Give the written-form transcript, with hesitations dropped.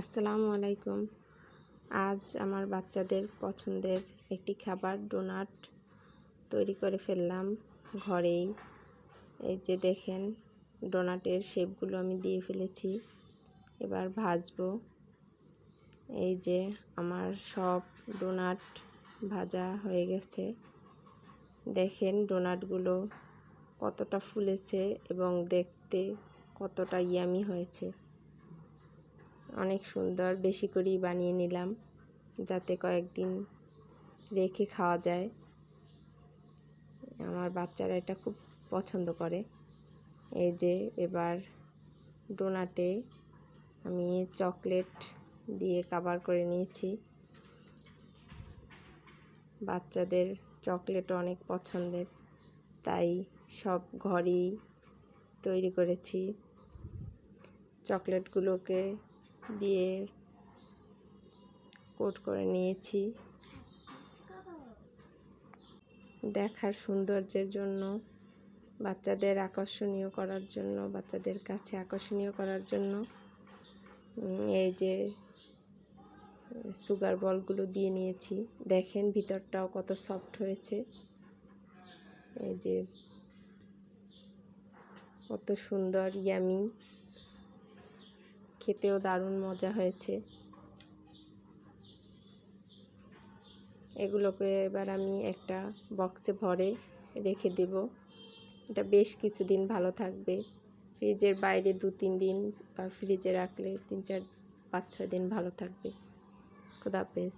আসসালামু আলাইকুম। আজ আমার বাচ্চাদের পছন্দের একটি খাবার ডোনাট তৈরি করে ফেললাম ঘরেই। এই যে দেখেন, ডোনাটের শেপগুলো আমি দিয়ে ফেলেছি, এবার ভাজবো। এই যে আমার সব ডোনাট ভাজা হয়ে গেছে। দেখেন ডোনাটগুলো কতটা ফুলেছে এবং দেখতে কতটা ইয়ামি হয়েছে। অনেক সুন্দর, বেশি করেই বানিয়ে নিলাম যাতে কয়েকদিন রেখে খাওয়া যায়। আমার বাচ্চারা এটা খুব পছন্দ করে। এই যে এবার ডোনাটে আমি চকলেট দিয়ে কভার করে নিয়েছি। বাচ্চাদের চকলেট অনেক পছন্দের, তাই সব ঘরেই তৈরি করেছি। চকলেটগুলোকে দিয়ে কোট করে নিয়েছি দেখার সৌন্দর্যের জন্য, বাচ্চাদের আকর্ষণীয় করার জন্য, বাচ্চাদের কাছে আকর্ষণীয় করার জন্য। এই যে সুগার বলগুলো দিয়ে নিয়েছি, দেখেন ভিতরটাও কত সফট হয়েছে। এই যে কত সুন্দর, ইয়ামি, খেতেও দারুণ মজা হয়েছে। এগুলোকে এবার আমি একটা বক্সে ভরে রেখে দেব। এটা বেশ কিছুদিন ভালো থাকবে। ফ্রিজের বাইরে 2-3 দিন বা ফ্রিজে রাখলে 3-4-5-6 দিন ভালো থাকবে। খোদা হাফেজ।